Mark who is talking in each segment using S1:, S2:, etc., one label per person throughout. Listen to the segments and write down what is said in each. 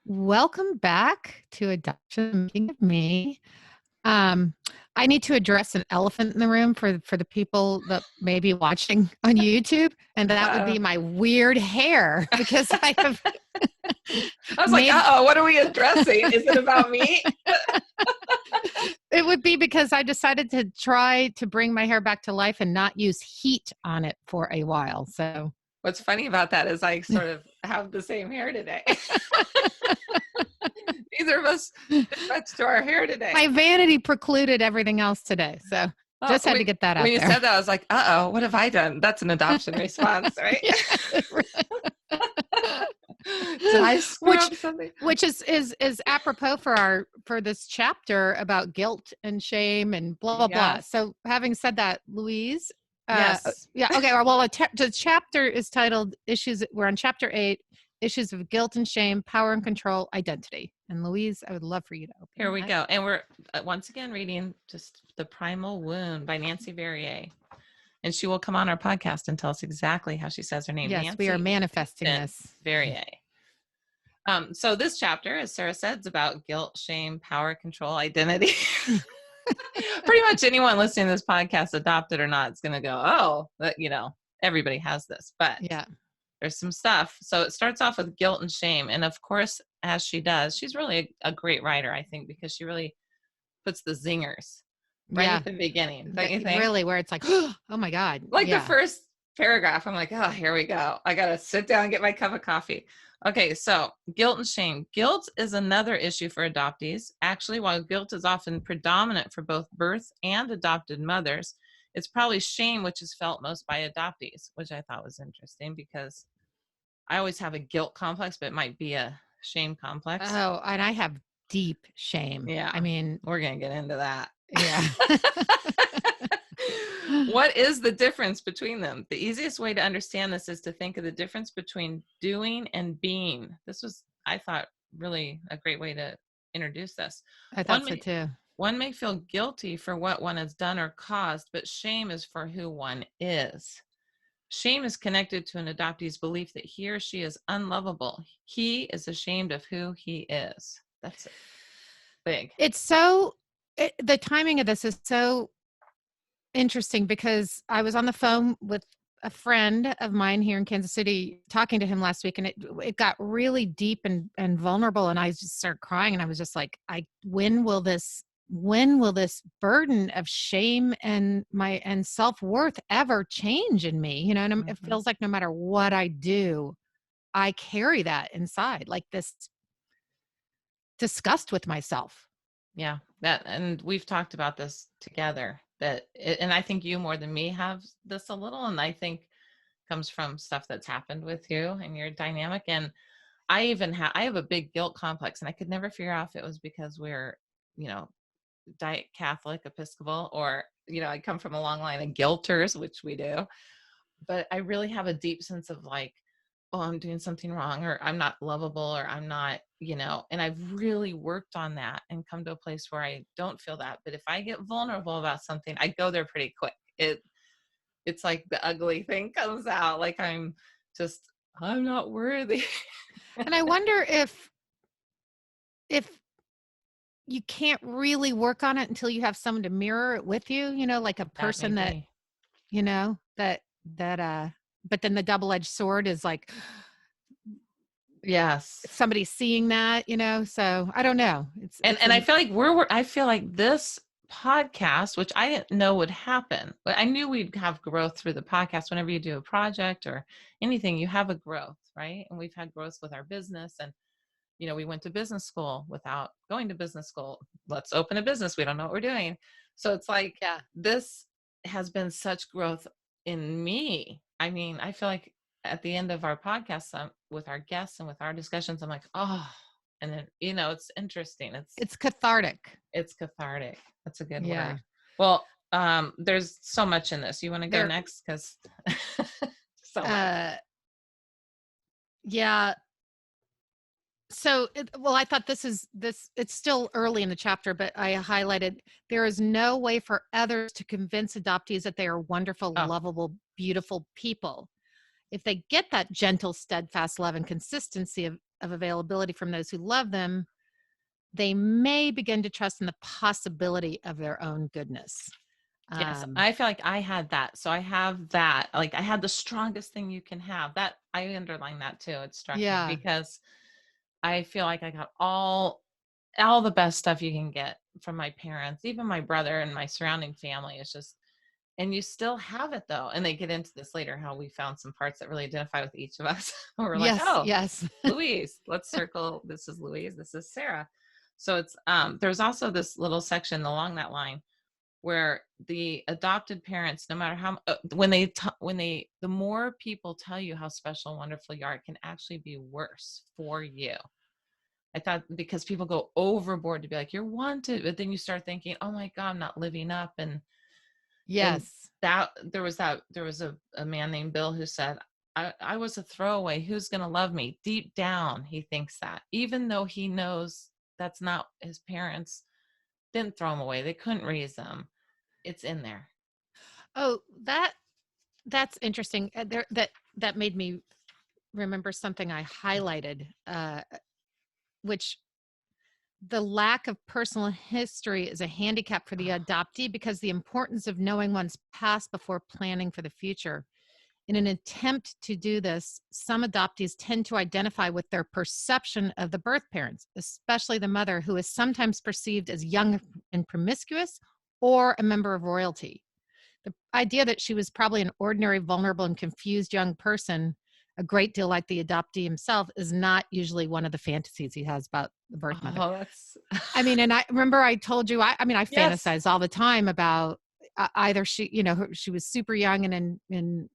S1: Welcome back to Adoption Making of Me. I need to address an elephant in the room for the people that may be watching on YouTube, and that would be my weird hair because I have
S2: I was like, what are we addressing? Is it about me?
S1: It would be because I decided to try to bring my hair back to life and not use heat on it for a while. So
S2: what's funny about that is I sort of have the same hair today. Neither of us did much to our hair today.
S1: My vanity precluded everything else today. So just had to get that out there.
S2: When you said that, I was like, what have I done? That's an adoption response, right? Did I screw up something?
S1: Which is apropos for this chapter about guilt and shame and blah, blah, blah. So having said that, Louise.
S2: Yes.
S1: Yeah. Okay. Well, the chapter is titled Issues. We're on chapter 8, Issues of Guilt and Shame, Power and Control, Identity. And Louise, I would love for you to open.
S2: Here we go. And we're once again reading just The Primal Wound by Nancy Verrier. And she will come on our podcast and tell us exactly how she says her name.
S1: Yes,
S2: Nancy
S1: we are manifesting this.
S2: Verrier. So this chapter, as Sarah said, is about guilt, shame, power, control, identity. Pretty much anyone listening to this podcast, adopted or not, is going to go, everybody has this. But there's some stuff. So it starts off with guilt and shame. And of course, as she does, she's really a great writer, I think, because she really puts the zingers right at the beginning. Don't you think?
S1: Really, where it's like, oh my God.
S2: Like the first paragraph, I'm like, here we go. I got to sit down and get my cup of coffee. Okay, so guilt and shame. Guilt is another issue for adoptees. Actually, while guilt is often predominant for both birth and adopted mothers, it's probably shame which is felt most by adoptees, which I thought was interesting because I always have a guilt complex, but it might be a shame complex.
S1: Oh, and I have deep shame.
S2: Yeah.
S1: I mean,
S2: we're going to get into that.
S1: Yeah.
S2: What is the difference between them? The easiest way to understand this is to think of the difference between doing and being. This was, I thought, really a great way to introduce this.
S1: I thought so too.
S2: One may feel guilty for what one has done or caused, but shame is for who one is. Shame is connected to an adoptee's belief that he or she is unlovable. He is ashamed of who he is. That's big.
S1: It's the timing of this is so interesting because I was on the phone with a friend of mine here in Kansas City talking to him last week, and it got really deep and vulnerable, and I just started crying, and I was just like, when will this burden of shame and self-worth ever change in me? And it feels like no matter what I do, I carry that inside, like this disgust with myself.
S2: Yeah, and we've talked about this together, and I think you more than me have this a little, and I think comes from stuff that's happened with you and your dynamic. And I have a big guilt complex, and I could never figure out if it was because we're, Diet Catholic, Episcopal, or, I come from a long line of guilters, which we do, but I really have a deep sense of like, oh, I'm doing something wrong, or I'm not lovable, or I'm not, and I've really worked on that and come to a place where I don't feel that. But if I get vulnerable about something, I go there pretty quick. It's like the ugly thing comes out, like I'm not worthy.
S1: And I wonder if you can't really work on it until you have someone to mirror it with you, like a person that but then the double-edged sword is like,
S2: yes,
S1: somebody seeing that, so I don't know.
S2: And I feel like I feel like this podcast, which I didn't know would happen, but I knew we'd have growth through the podcast. Whenever you do a project or anything, you have a growth, right? And we've had growth with our business, and we went to business school without going to business school. Let's open a business. We don't know what we're doing. So it's like, this has been such growth in me. I mean, I feel like at the end of our podcast with our guests and with our discussions, I'm like, and then, it's interesting.
S1: It's cathartic.
S2: It's cathartic. That's a good word. Well, there's so much in this. You want to go next? Because so much.
S1: Yeah. So, I thought it's still early in the chapter, but I highlighted, there is no way for others to convince adoptees that they are wonderful, lovable, beautiful people. If they get that gentle, steadfast love and consistency of availability from those who love them, they may begin to trust in the possibility of their own goodness.
S2: Yes,
S1: Um,
S2: I feel like I had that. So I have that. Like I had the strongest thing you can have. That I underlined that too. It struck me
S1: yeah.
S2: because I feel like I got all the best stuff you can get from my parents, even my brother and my surrounding family. It's just, and you still have it though. And they get into this later, how we found some parts that really identify with each of us. We're like,
S1: Yes.
S2: oh,
S1: Yes.
S2: Louise, let's circle. This is Louise. This is Sarah. So it's, there's also this little section along that line where the adopted parents, no matter how, the more people tell you how special and wonderful you are, it can actually be worse for you. I thought, because people go overboard to be like, you're wanted, but then you start thinking, oh my God, I'm not living up. And
S1: Yes.
S2: that there was a man named Bill who said, I was a throwaway. Who's going to love me? Deep down, he thinks that, even though he knows that's not his parents didn't throw him away. They couldn't raise him. It's in there.
S1: Oh, that's interesting. That made me remember something I highlighted, which the lack of personal history is a handicap for the adoptee because the importance of knowing one's past before planning for the future. In an attempt to do this, some adoptees tend to identify with their perception of the birth parents, especially the mother, who is sometimes perceived as young and promiscuous or a member of royalty. The idea that she was probably an ordinary, vulnerable, and confused young person, a great deal like the adoptee himself, is not usually one of the fantasies he has about the birth mother.
S2: Oh, that's
S1: I mean, and I remember I told you, I mean, I
S2: yes.
S1: fantasize all the time about either she, she was super young and in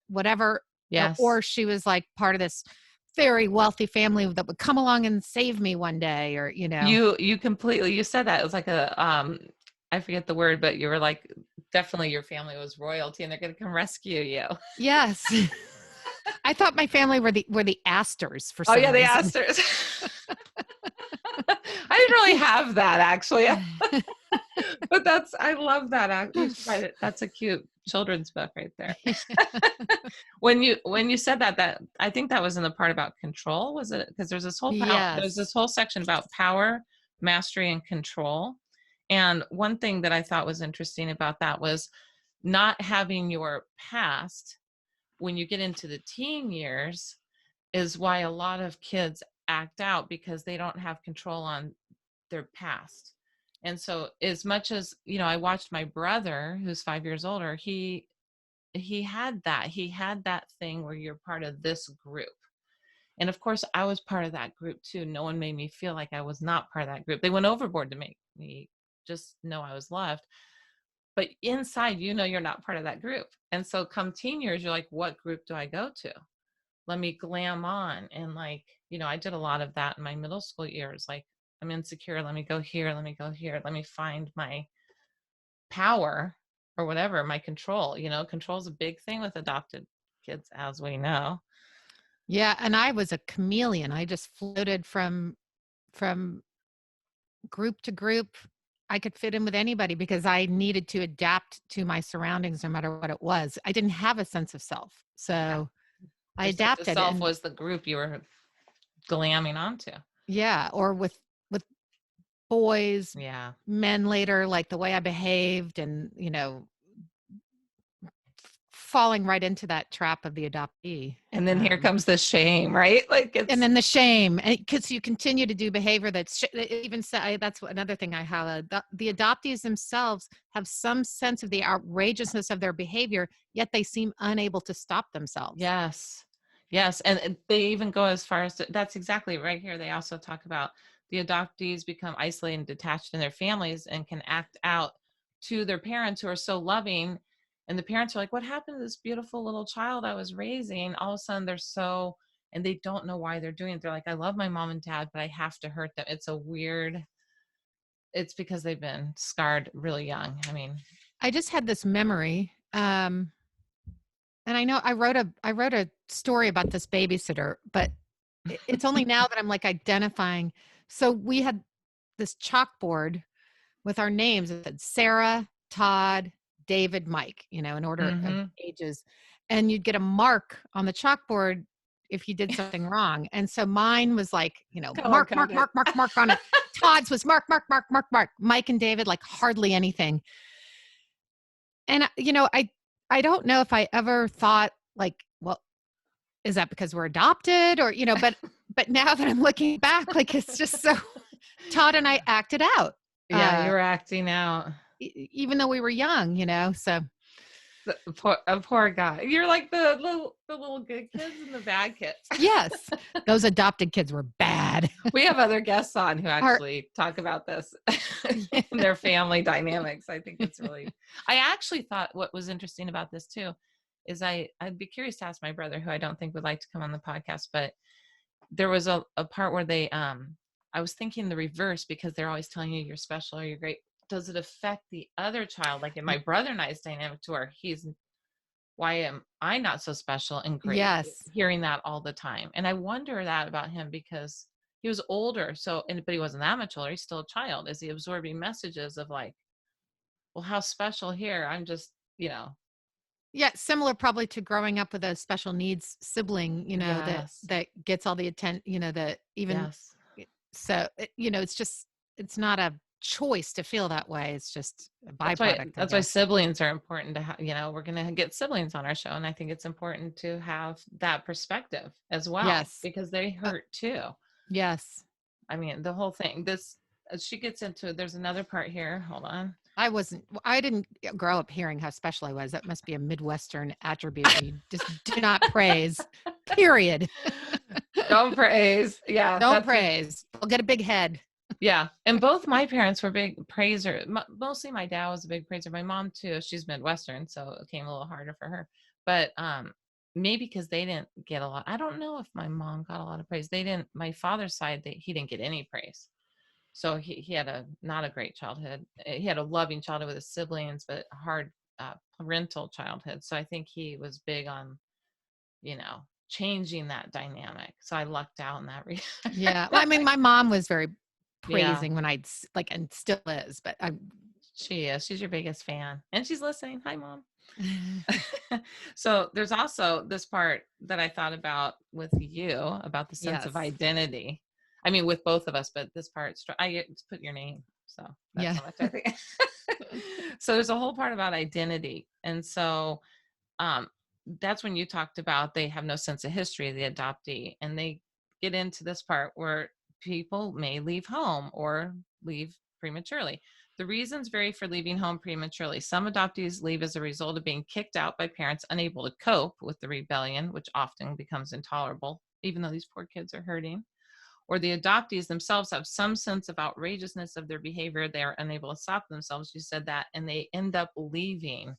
S1: whatever,
S2: Yes.
S1: or she was like part of this very wealthy family that would come along and save me one day, or,
S2: You completely, you said that. It was like a I forget the word, but you were like, definitely your family was royalty and they're gonna come rescue you.
S1: yes. I thought my family were the Astors for
S2: Oh
S1: some
S2: yeah, they
S1: reason.
S2: asked her. I didn't really have that actually. But I love that. You should write it. That's a cute children's book right there. When you said that I think that was in the part about control, was it? Because there's this
S1: Yes.
S2: whole section about power, mastery, and control. And one thing that I thought was interesting about that was not having your past when you get into the teen years is why a lot of kids act out, because they don't have control on their past. And so as much as, I watched my brother who's 5 years older, he had that thing where you're part of this group. And of course I was part of that group too. No one made me feel like I was not part of that group. They went overboard to make me just know I was loved. But inside, you're not part of that group. And so come teen years, you're like, what group do I go to? Let me glam on. And like, I did a lot of that in my middle school years. Like, I'm insecure. Let me go here. Let me go here. Let me find my power or whatever, my control. Control is a big thing with adopted kids, as we know.
S1: Yeah, and I was a chameleon. I just floated from group to group. I could fit in with anybody because I needed to adapt to my surroundings no matter what it was. I didn't have a sense of self.
S2: Yeah.
S1: So I
S2: Your sense of
S1: adapted.
S2: self
S1: And
S2: was the group you were glamming onto.
S1: yeah, or with boys,
S2: Yeah.
S1: men later, like the way I behaved, and falling right into that trap of the adoptee.
S2: And then here comes the shame, right? Like
S1: And
S2: it's,
S1: then the shame, because you continue to do behavior that's even say that's another thing I highlighted. The adoptees themselves have some sense of the outrageousness of their behavior, yet they seem unable to stop themselves.
S2: yes. Yes. And they even go as far as that's exactly right here. They also talk about the adoptees become isolated and detached in their families and can act out to their parents who are so loving. And the parents are like, what happened to this beautiful little child I was raising? All of a sudden and they don't know why they're doing it. They're like, I love my mom and dad, but I have to hurt them. It's because they've been scarred really young. I mean,
S1: I just had this memory, and I know I wrote a story about this babysitter, but it's only now that I'm like identifying. So we had this chalkboard with our names. It said Sarah, Todd, David, Mike, in order of
S2: mm-hmm.
S1: ages. And you'd get a mark on the chalkboard if you did something wrong. And so mine was like,
S2: Color
S1: mark, mark,
S2: coded.
S1: mark, mark, mark on it. Todd's was mark, mark, mark, mark, mark. Mike and David, like hardly anything. And, I don't know if I ever thought like, well, is that because we're adopted or, but now that I'm looking back, like it's just so Todd and I acted out.
S2: Yeah, you were acting out.
S1: Even though we were young, so.
S2: A poor guy. You're like the little good kids and the bad kids.
S1: Yes. Those adopted kids were bad.
S2: We have other guests on who actually talk about this and their family dynamics. I think it's really, I actually thought what was interesting about this too, is I'd be curious to ask my brother, who I don't think would like to come on the podcast, but there was a part where they, I was thinking the reverse, because they're always telling you you're special or you're great. Does it affect the other child? Like in my brother and I's dynamic, to where why am I not so special and great?
S1: Yes.
S2: Hearing that all the time. And I wonder that about him, because he was older. But he wasn't that much older. He's still a child. Is he absorbing messages of like, well, how special here? I'm just,
S1: Yeah. Similar probably to growing up with a special needs sibling,
S2: Yes.
S1: that gets all the attention, that even,
S2: Yes.
S1: so, it's not a choice to feel that way. It's just a byproduct.
S2: That's why siblings are important to have. We're going to get siblings on our show. And I think it's important to have that perspective as well.
S1: Yes.
S2: Because they hurt too.
S1: Yes.
S2: I mean, the whole thing, she gets into, there's another part here. Hold on.
S1: I didn't grow up hearing how special I was. That must be a Midwestern attribute. You just do not praise, period.
S2: Don't praise. Yeah.
S1: Don't praise. I'll get a big head.
S2: Yeah. And both my parents were big praisers. Mostly my dad was a big praiser. My mom too. She's Midwestern, so it came a little harder for her. But maybe because they didn't get a lot. I don't know if my mom got a lot of praise. My father's side, he didn't get any praise. So he had not a great childhood. He had a loving childhood with his siblings, but a hard parental childhood. So I think he was big on, changing that dynamic. So I lucked out in that regard.
S1: Yeah. Well, I mean, my mom was very praising when I'd and still is, but
S2: she is. She's your biggest fan, and she's listening. Hi, Mom. So there's also this part that I thought about with you about the sense of identity. I mean, with both of us, but this part, I get to put your name. So that's how much I think. So there's a whole part about identity. And so that's when you talked about they have no sense of history, the adoptee, and they get into this part where people may leave home or leave prematurely. The reasons vary for leaving home prematurely. Some adoptees leave as a result of being kicked out by parents unable to cope with the rebellion, which often becomes intolerable, even though these poor kids are hurting. Or the adoptees themselves have some sense of outrageousness of their behavior. They are unable to stop themselves. You said that, and they end up leaving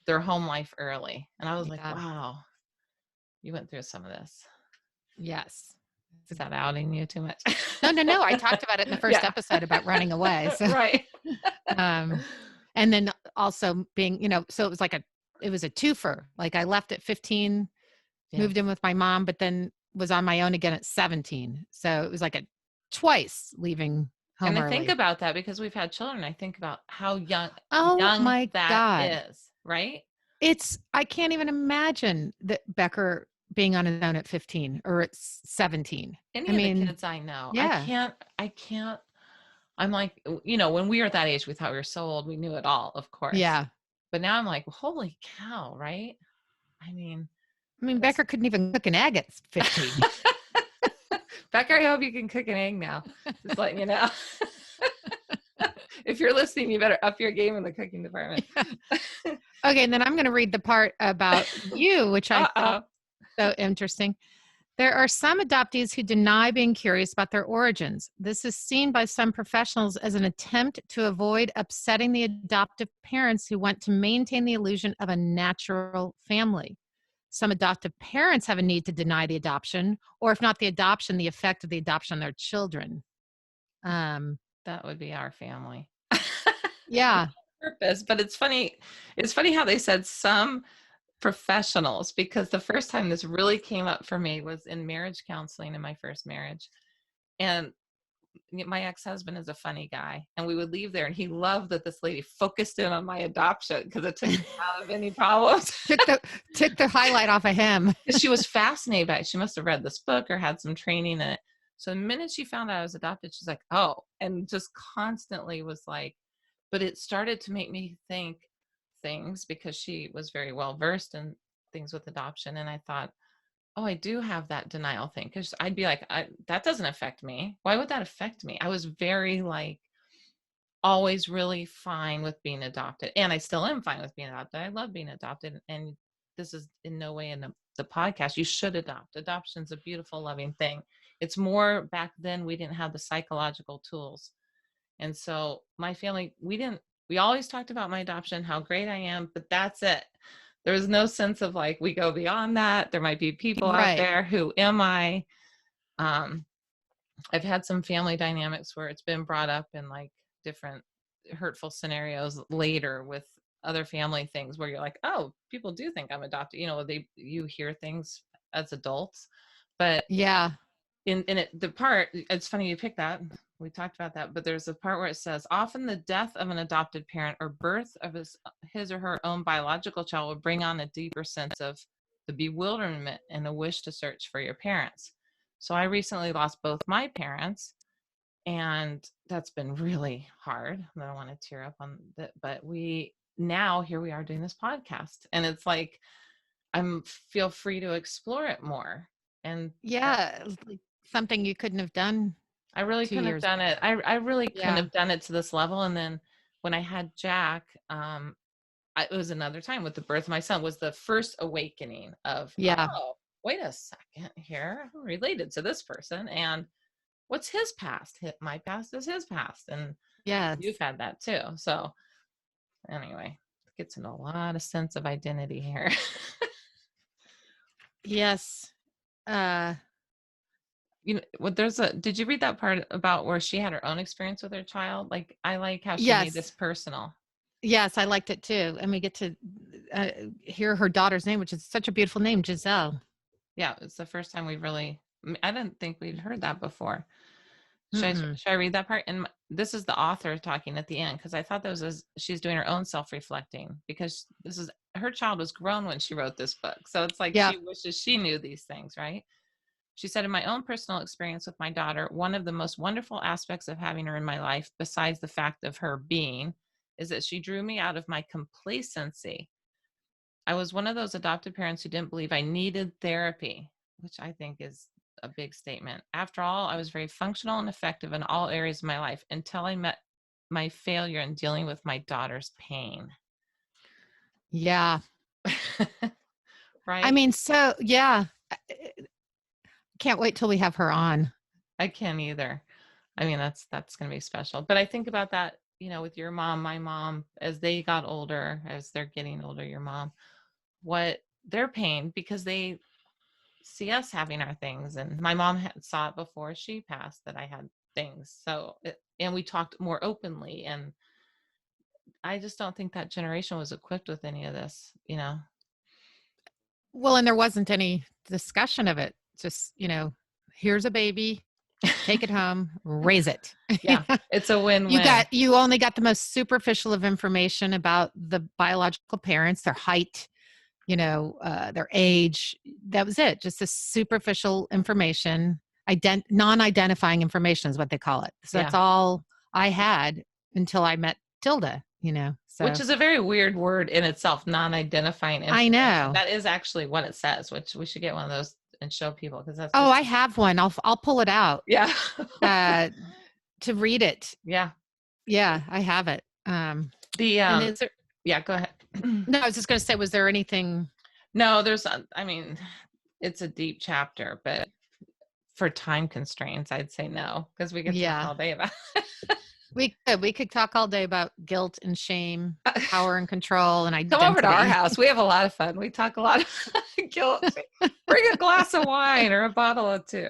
S2: their home life early. And I was like, wow, you went through some of this.
S1: Yes.
S2: Is that outing you too much?
S1: No. I talked about it in the first episode about running away. So.
S2: Right.
S1: And then also being, so it was a twofer. Like I left at 15, moved in with my mom, but then was on my own again at 17. So it was like a twice leaving home
S2: And I
S1: early.
S2: think about that because we've had children. I think about how young,
S1: my
S2: that
S1: God.
S2: is, right?
S1: I can't even imagine that Becker being on his own at 15 or at 17.
S2: Any of the kids I know.
S1: Yeah.
S2: I can't. I'm like, when we were at that age, we thought we were so old. We knew it all, of course.
S1: Yeah.
S2: But now I'm like, holy cow, right? I mean,
S1: Becker couldn't even cook an egg at 15.
S2: Becker, I hope you can cook an egg now. Just letting you know. If you're listening, you better up your game in the cooking department.
S1: Okay, and then I'm going to read the part about you, which I thought so interesting. There are some adoptees who deny being curious about their origins. This is seen by some professionals as an attempt to avoid upsetting the adoptive parents who want to maintain the illusion of a natural family. Some adoptive parents have a need to deny the adoption, or if not the adoption, the effect of the adoption on their children.
S2: That would be our family.
S1: Yeah.
S2: Purpose, but it's funny. It's funny how they said some professionals, because the first time this really came up for me was in marriage counseling in my first marriage. And my ex-husband is a funny guy, and we would leave there, and he loved that this lady focused in on my adoption because it took me out of any problems.
S1: took the highlight off of him.
S2: She was fascinated by it. She must have read this book or had some training in it. So the minute she found out I was adopted, she's like, oh, and just constantly was like, but it started to make me think things because she was very well versed in things with adoption. And I thought, oh, I do have that denial thing. Cause I'd be like, that doesn't affect me. Why would that affect me? I was very like, always really fine with being adopted. And I still am fine with being adopted. I love being adopted. And this is in no way in the podcast. You should adopt. Adoption is a beautiful, loving thing. It's more back then we didn't have the psychological tools. And so my family, we always talked about my adoption, how great I am, but that's it. There was no sense of like, we go beyond that. There might be people out there. Who am I? I've had some family dynamics where it's been brought up in like different hurtful scenarios later with other family things where you're like, oh, people do think I'm adopted. You hear things as adults, but
S1: yeah,
S2: it's funny you picked that. We talked about that, but there's a part where it says, often the death of an adopted parent or birth of his or her own biological child will bring on a deeper sense of the bewilderment and a wish to search for your parents. So I recently lost both my parents, and that's been really hard. I don't want to tear up on that, but here we are doing this podcast, and it's like feel free to explore it more. And
S1: yeah, like something you couldn't have done.
S2: I really couldn't have done it. I really couldn't have done it to this level. And then when I had Jack, it was another time with the birth of my son was the first awakening of, oh, wait a second here. I'm related to this person. And what's his past? My past is his past. And you've had that too. So anyway, get to know a lot of sense of identity here.
S1: Yes.
S2: Did you read that part about where she had her own experience with her child? Like, I like how she made this personal.
S1: Yes, I liked it too. And we get to hear her daughter's name, which is such a beautiful name, Giselle.
S2: Yeah, it's the first time I didn't think we'd heard that before. Should I read that part? And this is the author talking at the end, because I thought she's doing her own self-reflecting, because her child was grown when she wrote this book. So it's like she wishes she knew these things, right? She said, in my own personal experience with my daughter, one of the most wonderful aspects of having her in my life, besides the fact of her being, is that she drew me out of my complacency. I was one of those adopted parents who didn't believe I needed therapy, which I think is a big statement. After all, I was very functional and effective in all areas of my life until I met my failure in dealing with my daughter's pain.
S1: Yeah.
S2: Right?
S1: I mean, so yeah. Can't wait till we have her on.
S2: I can't either. I mean, that's going to be special. But I think about that, with your mom, my mom, as they got older, as they're getting older, your mom, what their pain, because they see us having our things. And my mom saw it before she passed that I had things. So, and we talked more openly. And I just don't think that generation was equipped with any of this,
S1: Well, and there wasn't any discussion of it. Just, here's a baby, take it home, raise it.
S2: Yeah, it's a win-win.
S1: You only got the most superficial of information about the biological parents, their height, their age. That was it. Just the superficial information, non-identifying information is what they call it. So that's all I had until I met Tilda, so.
S2: Which is a very weird word in itself, non-identifying information.
S1: I know.
S2: That is actually what it says, which we should get one of those and show people, because that's
S1: I have one. I'll pull it out.
S2: Yeah.
S1: To read it.
S2: Yeah.
S1: Yeah, I have it.
S2: Yeah, go ahead.
S1: No, I was just going to say, was there anything?
S2: No, it's a deep chapter, but for time constraints, I'd say no, because we could talk all day about it.
S1: We could talk all day about guilt and shame, power and control, and identity.
S2: Come over to our house. We have a lot of fun. We talk a lot of guilt. Bring a glass of wine or a bottle or two.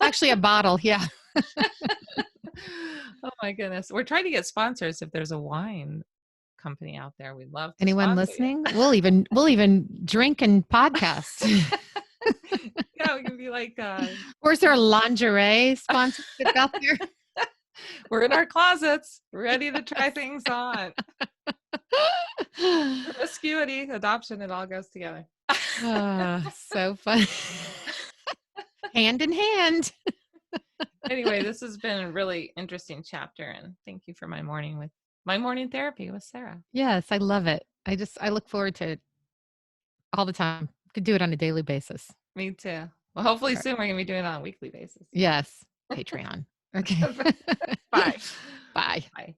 S1: Actually, a bottle. Yeah.
S2: Oh my goodness. We're trying to get sponsors. If there's a wine company out there, we'd love to.
S1: Anyone listening? We'll even drink and podcast.
S2: Yeah, we can be like,
S1: or is there a lingerie sponsorship out there?
S2: We're in our closets, ready to try things on. Promiscuity, adoption, it all goes together.
S1: So fun. Hand in hand.
S2: Anyway, this has been a really interesting chapter, and thank you for my morning therapy with Sarah.
S1: Yes, I love it. I look forward to it all the time. Could do it on a daily basis.
S2: Me too. Well, hopefully
S1: All right.
S2: soon we're gonna be doing it on a weekly basis.
S1: Yes. Patreon. Okay.
S2: Bye.
S1: Bye.
S2: Bye.